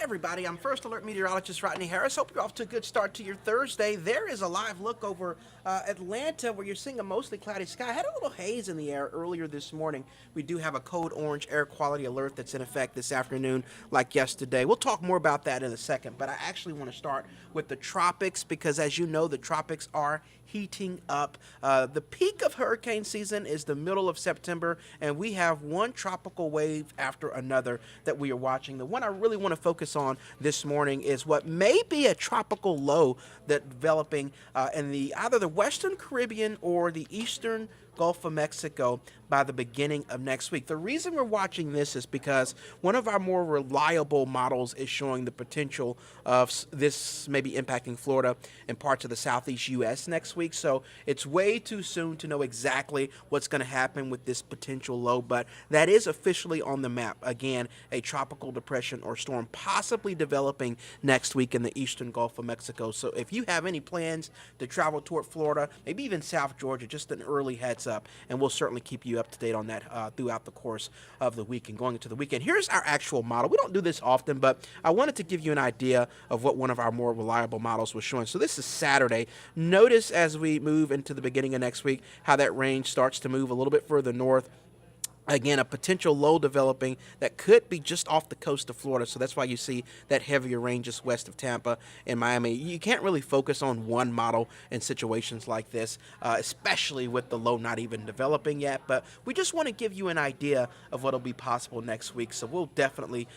everybody, I'm First Alert Meteorologist Rodney Harris. Hope you're off to a good start to your Thursday. There is a live look over Atlanta where you're seeing a mostly cloudy sky. Had a little haze in the air earlier this morning. We do have a code orange air quality alert that's in effect this afternoon like yesterday. We'll talk more about that in a second, but I actually want to start with the tropics because as you know, the tropics are heating up. The peak of hurricane season is the middle of September, and we have one tropical wave after another that we are watching. The one I really want to focus on this morning is what may be a tropical low that developing in either the Western Caribbean or the Eastern Gulf of Mexico by the beginning of next week. The reason we're watching this is because one of our more reliable models is showing the potential of this maybe impacting Florida and parts of the southeast U.S. next week. So it's way too soon to know exactly what's going to happen with this potential low, but that is officially on the map. Again, a tropical depression or storm possibly developing next week in the eastern Gulf of Mexico. So if you have any plans to travel toward Florida, maybe even South Georgia, just an early heads up, and we'll certainly keep you up to date on that throughout the course of the week and going into the weekend. Here's our actual model. We don't do this often, but I wanted to give you an idea of what one of our more reliable models was showing. So this is Saturday. Notice as we move into the beginning of next week how that range starts to move a little bit further north. Again, a potential low developing that could be just off the coast of Florida. So that's why you see that heavier range just west of Tampa and Miami. You can't really focus on one model in situations like this, especially with the low not even developing yet. But we just want to give you an idea of what will be possible next week. So we'll definitely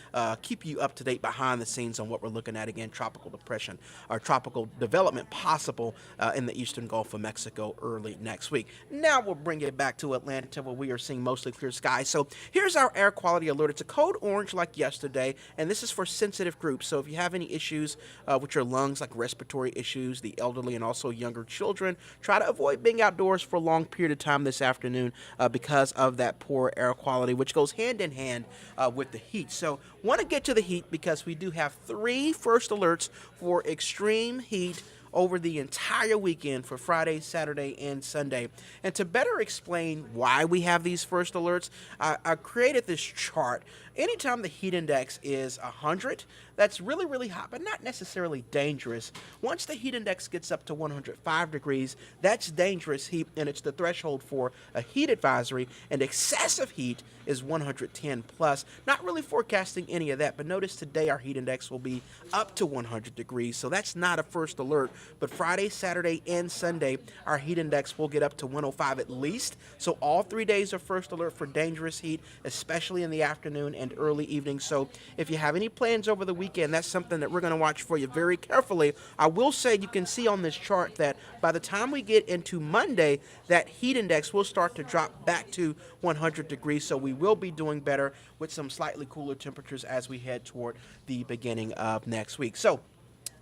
keep you up to date behind the scenes on what we're looking at. Again, tropical depression or tropical development possible in the eastern Gulf of Mexico early next week. Now we'll bring it back to Atlanta where we are seeing mostly clear sky. So here's our air quality alert. It's a code orange like yesterday, and this is for sensitive groups. So if you have any issues with your lungs, like respiratory issues, the elderly, and also younger children, try to avoid being outdoors for a long period of time this afternoon because of that poor air quality, which goes hand in hand with the heat. So want to get to the heat because we do have 3 first alerts for extreme heat over the entire weekend for Friday, Saturday, and Sunday. And to better explain why we have these first alerts, I created this chart. Anytime the heat index is 100, that's really, really hot, but not necessarily dangerous. Once the heat index gets up to 105 degrees, that's dangerous heat, and it's the threshold for a heat advisory, and excessive heat is 110 plus. Not really forecasting any of that, but notice today our heat index will be up to 100 degrees, so that's not a first alert. But Friday, Saturday, and Sunday, our heat index will get up to 105 at least, so all 3 days are first alert for dangerous heat, especially in the afternoon and early evening. So if you have any plans over the weekend, that's something that we're going to watch for you very carefully. I will say you can see on this chart that by the time we get into Monday, that heat index will start to drop back to 100 degrees. So we will be doing better with some slightly cooler temperatures as we head toward the beginning of next week. So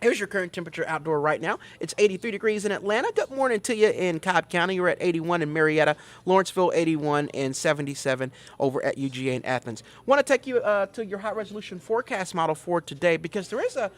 here's your current temperature outdoor right now. It's 83 degrees in Atlanta. Good morning to you in Cobb County. You're at 81 in Marietta, Lawrenceville 81, and 77 over at UGA in Athens. Want to take you to your high resolution forecast model for today because there is a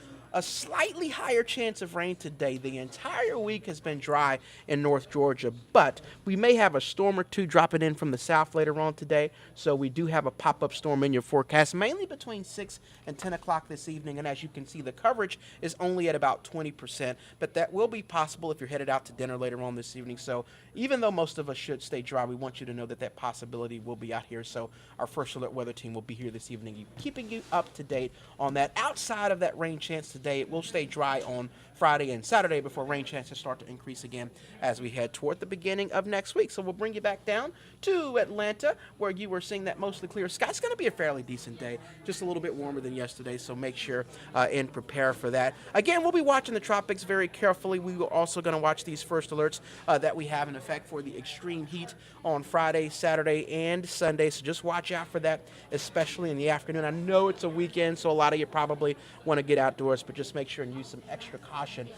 slightly higher chance of rain today. The entire week has been dry in North Georgia, but we may have a storm or two dropping in from the south later on today. So we do have a pop-up storm in your forecast, mainly between 6 and 10 o'clock this evening. And as you can see, the coverage is only at about 20%, but that will be possible if you're headed out to dinner later on this evening. So even though most of us should stay dry, we want you to know that that possibility will be out here. So our First Alert weather team will be here this evening, keeping you up to date on that. Outside of that rain chance today, it will stay dry on Friday and Saturday before rain chances start to increase again as we head toward the beginning of next week. So we'll bring you back down to Atlanta where you were seeing that mostly clear sky. It's going to be a fairly decent day, just a little bit warmer than yesterday, so make sure and prepare for that. Again, we'll be watching the tropics very carefully. We are also going to watch these first alerts that we have in effect for the extreme heat on Friday, Saturday, and Sunday, so just watch out for that, especially in the afternoon. I know it's a weekend, so a lot of you probably want to get outdoors, but just make sure and use some extra caution caution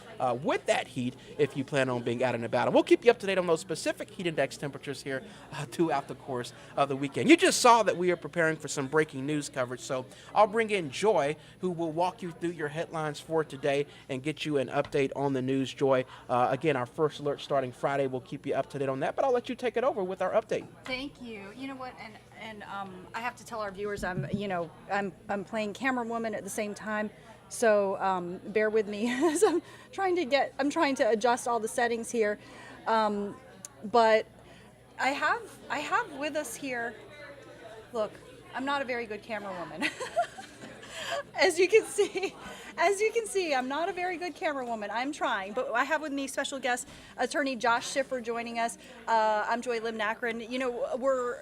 with that heat if you plan on being out and about. And we'll keep you up to date on those specific heat index temperatures here throughout the course of the weekend. You just saw that we are preparing for some breaking news coverage, so I'll bring in Joy, who will walk you through your headlines for today and get you an update on the news. Joy, again, our first alert starting Friday. We'll keep you up to date on that, but I'll let you take it over with our update. Thank you. You know what, and I have to tell our viewers I'm playing camera woman at the same time. So bear with me as I'm trying to adjust all the settings here. But I have with us here, look, I'm not a very good camera woman. As you can see, I'm not a very good camera woman. I'm trying, but I have with me special guest attorney Josh Schiffer joining us. I'm Joy Lim-Nakron. You know,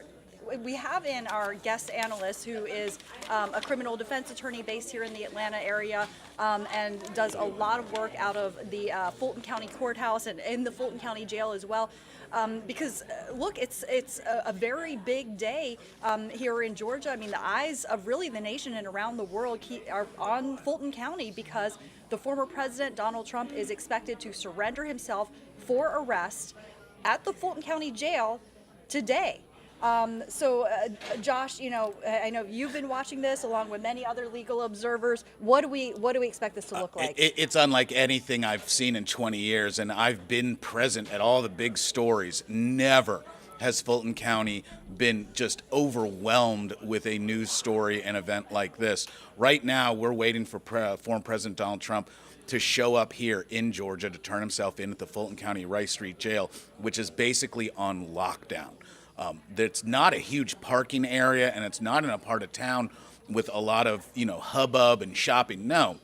we have in our guest analyst who is a criminal defense attorney based here in the Atlanta area and does a lot of work out of the Fulton County Courthouse and in the Fulton County Jail as well. Because look, it's a very big day here in Georgia. I mean, the eyes of really the nation and around the world are on Fulton County because the former president, Donald Trump, is expected to surrender himself for arrest at the Fulton County Jail today. Josh, you know, I know you've been watching this along with many other legal observers. What do we expect this to look like? It's unlike anything I've seen in 20 years, and I've been present at all the big stories. Never has Fulton County been just overwhelmed with a news story and event like this. Right now, we're waiting for former President Donald Trump to show up here in Georgia to turn himself in at the Fulton County Rice Street Jail, which is basically on lockdown. It's not a huge parking area, and it's not in a part of town with a lot of, hubbub and shopping. No,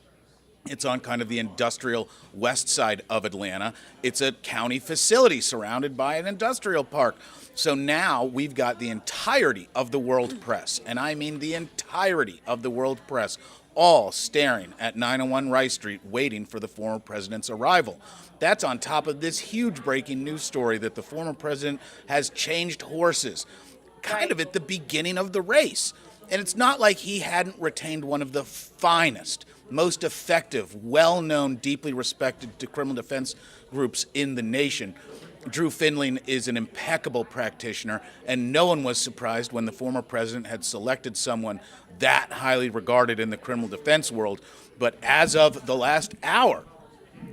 it's on kind of the industrial west side of Atlanta. It's a county facility surrounded by an industrial park. So now we've got the entirety of the world press, and I mean the entirety of the world press, all staring at 901 Rice Street waiting for the former president's arrival. That's on top of this huge breaking news story that the former president has changed horses kind of at the beginning of the race. And it's not like he hadn't retained one of the finest, most effective, well-known, deeply respected criminal defense groups in the nation. Drew Findling is an impeccable practitioner, and no one was surprised when the former president had selected someone that highly regarded in the criminal defense world. But as of the last hour,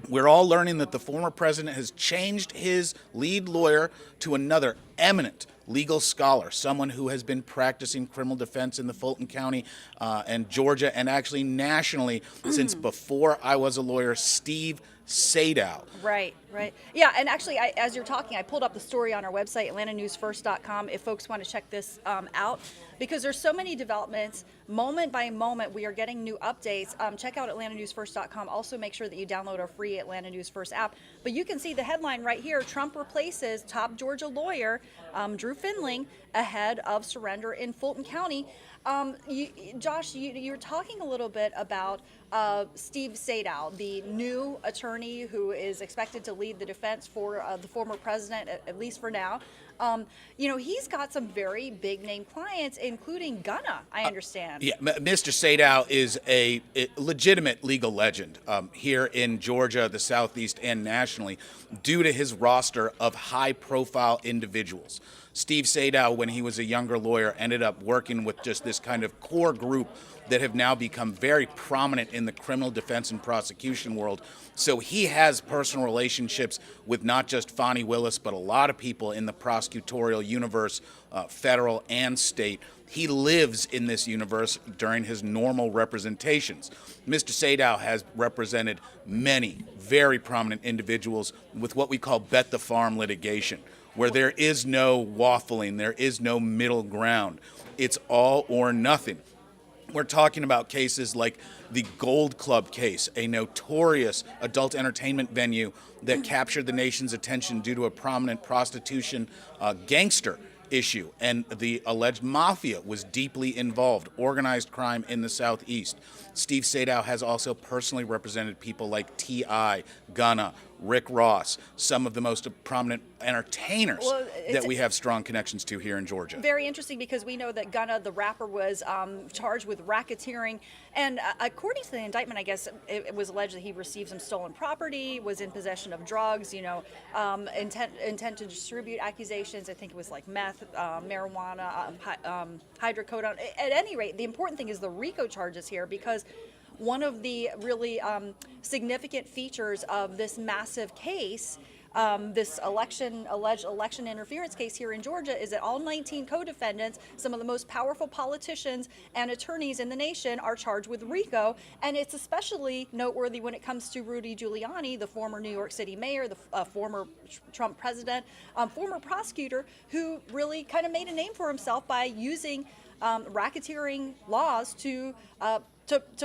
we're all learning that the former president has changed his lead lawyer to another eminent legal scholar, someone who has been practicing criminal defense in the Fulton County and Georgia and actually nationally since before I was a lawyer, Steve Sadow. Right. Yeah, and actually, as you're talking, I pulled up the story on our website, atlantanewsfirst.com, if folks want to check this out, because there's so many developments. Moment by moment, we are getting new updates. Check out atlantanewsfirst.com. Also, make sure that you download our free Atlanta News First app. But you can see the headline right here, Trump replaces top Georgia lawyer Drew Findling ahead of surrender in Fulton County. Josh, you were talking a little bit about Steve Sadow, the new attorney who is expected to lead the defense for the former president, at least for now. He's got some very big name clients, including Gunna, I understand. Yeah, Mr. Sadow is a legitimate legal legend here in Georgia, the Southeast, and nationally, due to his roster of high-profile individuals. Steve Sadow, when he was a younger lawyer, ended up working with just this kind of core group that have now become very prominent in the criminal defense and prosecution world. So he has personal relationships with not just Fonnie Willis, but a lot of people in the prosecutorial universe, federal and state. He lives in this universe during his normal representations. Mr. Sadow has represented many very prominent individuals with what we call bet the farm litigation, where there is no waffling, there is no middle ground. It's all or nothing. We're talking about cases like the Gold Club case, a notorious adult entertainment venue that captured the nation's attention due to a prominent prostitution gangster issue, and the alleged mafia was deeply involved, organized crime in the Southeast. Steve Sadow has also personally represented people like T.I., Gunna, Rick Ross, some of the most prominent entertainers Well, that we have strong connections to here in Georgia. Very interesting, because we know that Gunna, the rapper, was charged with racketeering, and according to the indictment, I guess it was alleged that he received some stolen property, was in possession of drugs, intent to distribute accusations. I think it was like meth, marijuana, hydrocodone. At any rate, the important thing is the RICO charges here, because one of the really significant features of this massive case, this alleged election interference case here in Georgia, is that all 19 co-defendants, some of the most powerful politicians and attorneys in the nation, are charged with RICO. And it's especially noteworthy when it comes to Rudy Giuliani, the former New York City mayor, the former Trump president, former prosecutor, who really kind of made a name for himself by using racketeering laws to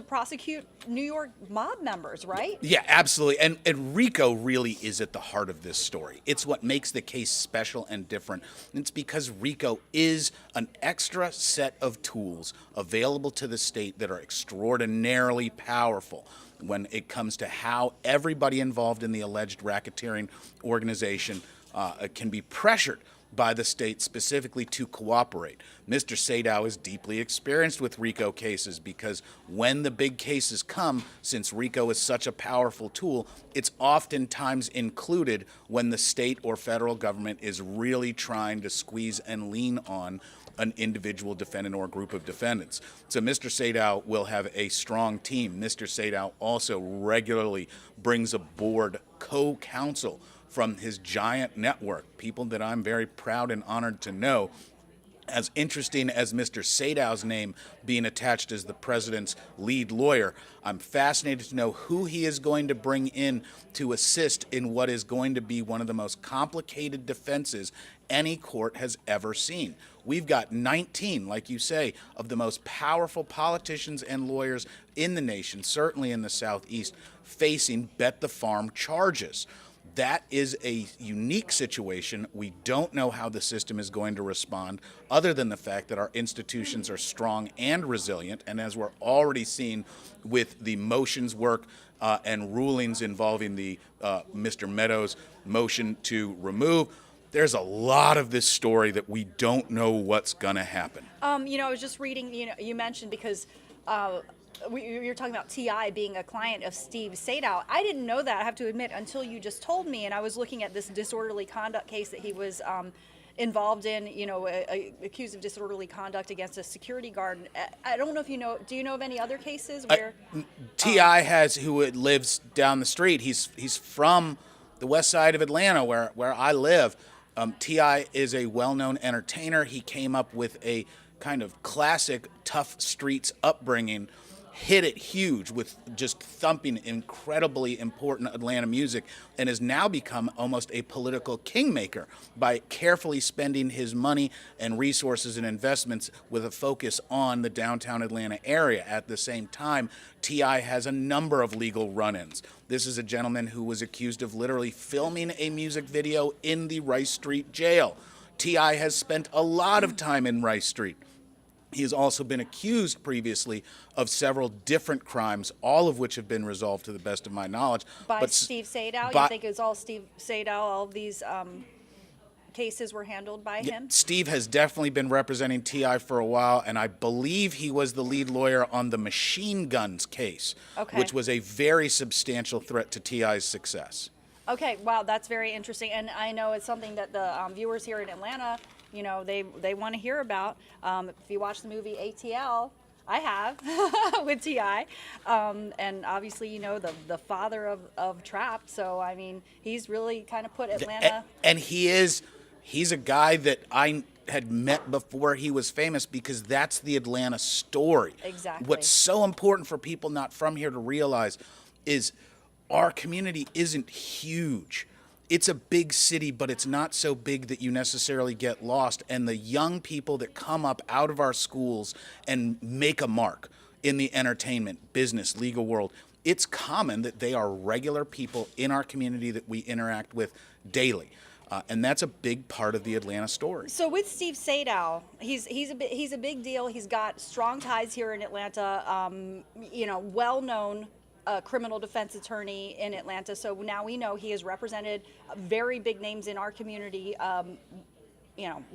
prosecute New York mob members, right? Yeah, absolutely. And RICO really is at the heart of this story. It's what makes the case special and different. And it's because RICO is an extra set of tools available to the state that are extraordinarily powerful when it comes to how everybody involved in the alleged racketeering organization can be pressured by the state specifically to cooperate. Mr. Sadow is deeply experienced with RICO cases, because when the big cases come, since RICO is such a powerful tool, it's oftentimes included when the state or federal government is really trying to squeeze and lean on an individual defendant or group of defendants. So Mr. Sadow will have a strong team. Mr. Sadow also regularly brings aboard co-counsel from his giant network, people that I'm very proud and honored to know. As interesting as Mr. Sadow's name being attached as the president's lead lawyer, I'm fascinated to know who he is going to bring in to assist in what is going to be one of the most complicated defenses any court has ever seen. We've got 19, like you say, of the most powerful politicians and lawyers in the nation, certainly in the Southeast, facing bet the farm charges. That is a unique situation. We don't know how the system is going to respond, other than the fact that our institutions are strong and resilient. And as we're already seeing with the motions work and rulings involving the Mr. Meadows motion to remove, there's a lot of this story that we don't know what's going to happen. I was just reading, you mentioned, because you're talking about T.I. being a client of Steve Sadow. I didn't know that, I have to admit, until you just told me. And I was looking at this disorderly conduct case that he was involved in, accused of disorderly conduct against a security guard. I don't know if do you know of any other cases where? T.I. who lives down the street. He's from the west side of Atlanta, where I live. T.I. is a well-known entertainer. He came up with a kind of classic tough streets upbringing, hit it huge with just thumping incredibly important Atlanta music, and has now become almost a political kingmaker by carefully spending his money and resources and investments with a focus on the downtown Atlanta area. At the same time, T.I. has a number of legal run-ins. This is a gentleman who was accused of literally filming a music video in the Rice Street jail. T.I. has spent a lot of time in Rice Street. He has also been accused previously of several different crimes, all of which have been resolved to the best of my knowledge. By Steve Sadow? You think it was all Steve Sadow, all of these cases were handled by him? Steve has definitely been representing T.I. for a while, and I believe he was the lead lawyer on the machine guns case, which was a very substantial threat to T.I.'s success. Okay, wow, that's very interesting. And I know it's something that the viewers here in Atlanta, they want to hear about. If you watch the movie ATL, I have, with T.I. And obviously, the father of trap. So, I mean, he's really kind of put Atlanta. And he's a guy that I had met before he was famous, because that's the Atlanta story. Exactly. What's so important for people not from here to realize is our community isn't huge. It's a big city, but it's not so big that you necessarily get lost. And the young people that come up out of our schools and make a mark in the entertainment, business, legal world, it's common that they are regular people in our community that we interact with daily. And that's a big part of the Atlanta story. So with Steve Sadow, he's a big deal. He's got strong ties here in Atlanta. Well known a criminal defense attorney in Atlanta. So now we know he has represented very big names in our community,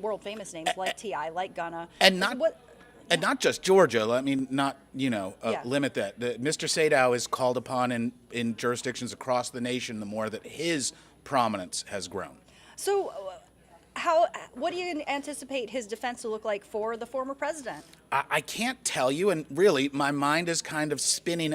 world famous names like T.I., like Gunna. And not just Georgia. I mean, not, Yeah. limit that. Mr. Sadow is called upon in jurisdictions across the nation the more that his prominence has grown. So what do you anticipate his defense to look like for the former president? I can't tell you, and really, my mind is kind of spinning.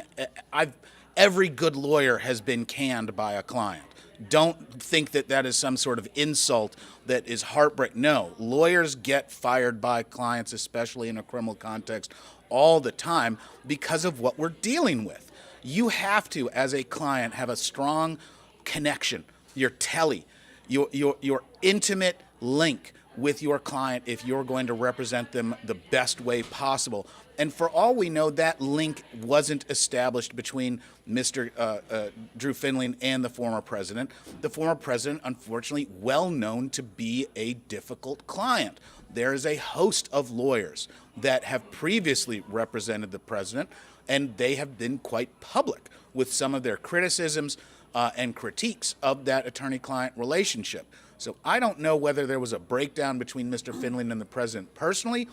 Every good lawyer has been canned by a client. Don't think that is some sort of insult that is heartbreak. No, lawyers get fired by clients, especially in a criminal context, all the time because of what we're dealing with. You have to, as a client, have a strong connection, your telly, your intimate link with your client if you're going to represent them the best way possible. And for all we know, that link wasn't established between Mr. Drew Finley and the former president. The former president, unfortunately, well known to be a difficult client. There is a host of lawyers that have previously represented the president, and they have been quite public with some of their criticisms and critiques of that attorney-client relationship. So I don't know whether there was a breakdown between Mr. Finley and the president personally,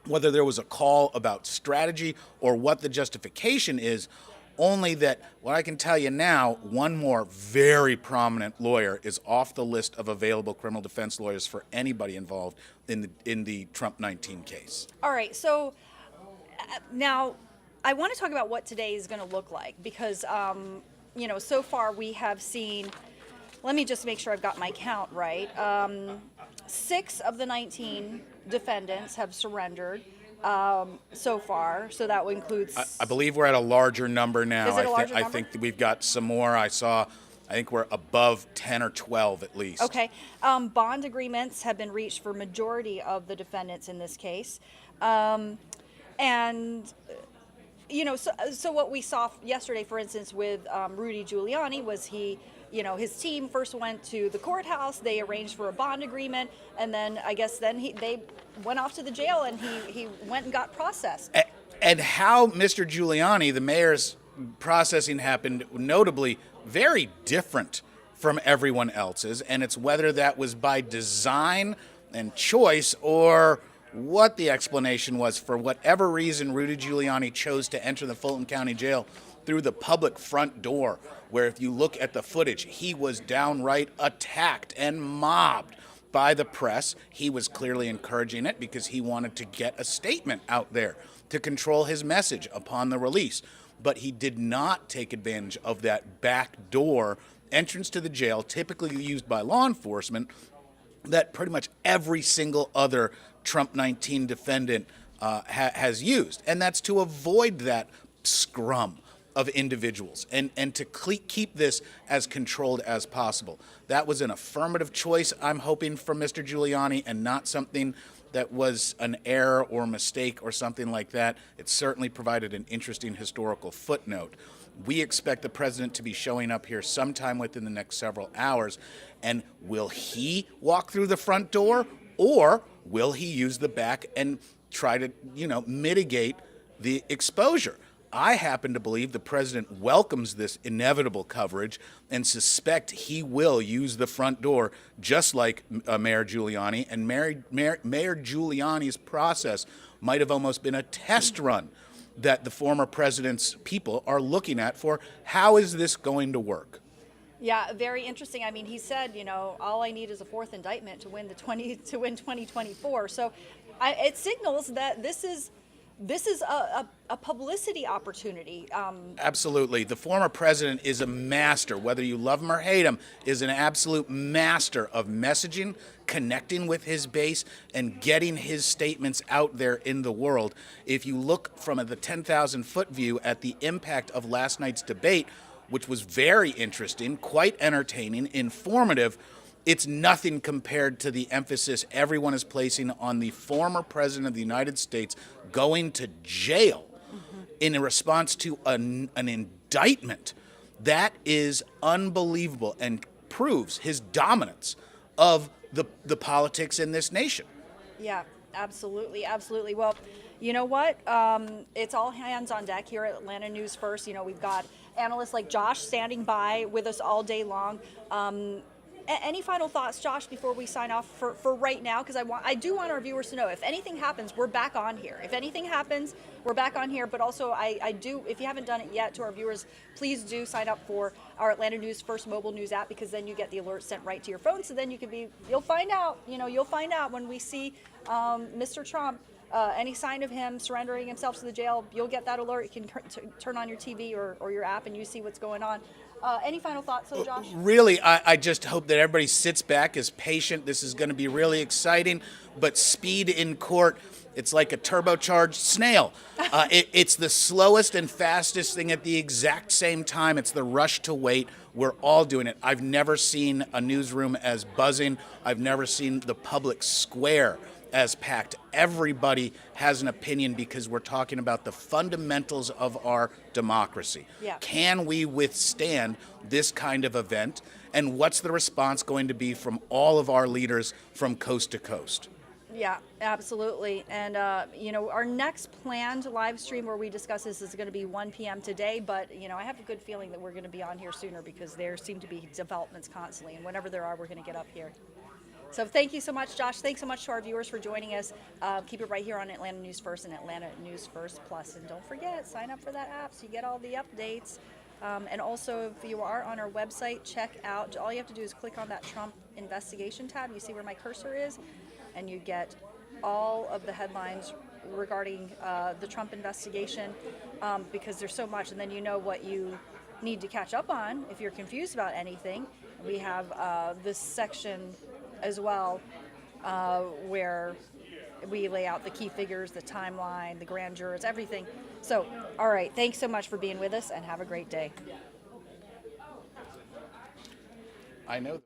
whether there was a call about strategy or what the justification is, only that what I can tell you now, one more very prominent lawyer is off the list of available criminal defense lawyers for anybody involved in the Trump 19 case. All right, so now I want to talk about what today is going to look like because, so far we have seen, let me just make sure I've got my count right. 6 of the 19 defendants have surrendered so far, so that would include... I believe we're at a larger number now. Is it a larger number? I think that we've got some more. I think we're above 10 or 12 at least. Okay. Bond agreements have been reached for majority of the defendants in this case. So what we saw yesterday, for instance, with Rudy Giuliani was his team first went to the courthouse, they arranged for a bond agreement, and then I guess they went off to the jail and he went and got processed. And how Mr. Giuliani, the mayor's processing happened notably very different from everyone else's, and it's whether that was by design and choice or what the explanation was. For whatever reason, Rudy Giuliani chose to enter the Fulton County Jail through the public front door, where if you look at the footage, he was downright attacked and mobbed by the press. He was clearly encouraging it because he wanted to get a statement out there to control his message upon the release. But he did not take advantage of that back door entrance to the jail, typically used by law enforcement, that pretty much every single other Trump 19 defendant has used. And that's to avoid that scrum of individuals and to keep this as controlled as possible. That was an affirmative choice, I'm hoping, from Mr. Giuliani, and not something that was an error or mistake or something like that. It certainly provided an interesting historical footnote. We expect the president to be showing up here sometime within the next several hours. And will he walk through the front door, or will he use the back and try to, mitigate the exposure? I happen to believe the president welcomes this inevitable coverage and suspect he will use the front door, just like Mayor Giuliani. And Mayor Giuliani's process might have almost been a test run that the former president's people are looking at for how is this going to work. Yeah, very interesting. I mean, he said, all I need is a 4th indictment to win 2024. So it signals that this is a publicity opportunity. Absolutely. The former president is a master, whether you love him or hate him, is an absolute master of messaging, connecting with his base, and getting his statements out there in the world. If you look from the 10,000-foot view at the impact of last night's debate, which was very interesting, quite entertaining, informative, it's nothing compared to the emphasis everyone is placing on the former president of the United States going to jail in response to an indictment. That is unbelievable and proves his dominance of the politics in this nation. Yeah, absolutely, absolutely. Well, you know what? It's all hands on deck here at Atlanta News First. We've got analysts like Josh standing by with us all day long. Any final thoughts, Josh, before we sign off for right now? Because I do want our viewers to know, if anything happens, we're back on here. If anything happens, we're back on here. But also, I do, if you haven't done it yet, to our viewers, please do sign up for our Atlanta News First mobile news app, because then you get the alerts sent right to your phone. So then you'll find out, you'll find out when we see Mr. Trump, any sign of him surrendering himself to the jail. You'll get that alert. You can turn on your TV or your app, and you see what's going on. Any final thoughts, so Josh? Really, I just hope that everybody sits back, is patient. This is going to be really exciting, but speed in court, it's like a turbocharged snail. It's the slowest and fastest thing at the exact same time. It's the rush to wait. We're all doing it. I've never seen a newsroom as buzzing. I've never seen the public square as packed. Everybody has an opinion, because we're talking about the fundamentals of our democracy. Yeah. Can we withstand this kind of event? And what's the response going to be from all of our leaders from coast to coast? Yeah, absolutely. And, our next planned live stream where we discuss this is going to be 1 p.m. today. But, I have a good feeling that we're going to be on here sooner, because there seem to be developments constantly. And whenever there are, we're going to get up here. So thank you so much, Josh. Thanks so much to our viewers for joining us. Keep it right here on Atlanta News First and Atlanta News First Plus. And don't forget, sign up for that app so you get all the updates. And also, if you are on our website, check out, all you have to do is click on that Trump investigation tab. You see where my cursor is? And you get all of the headlines regarding the Trump investigation, because there's so much. And then you know what you need to catch up on if you're confused about anything. We have this section as well, where we lay out the key figures, the timeline, the grand jurors, everything. So, all right, thanks so much for being with us, and have a great day. I know.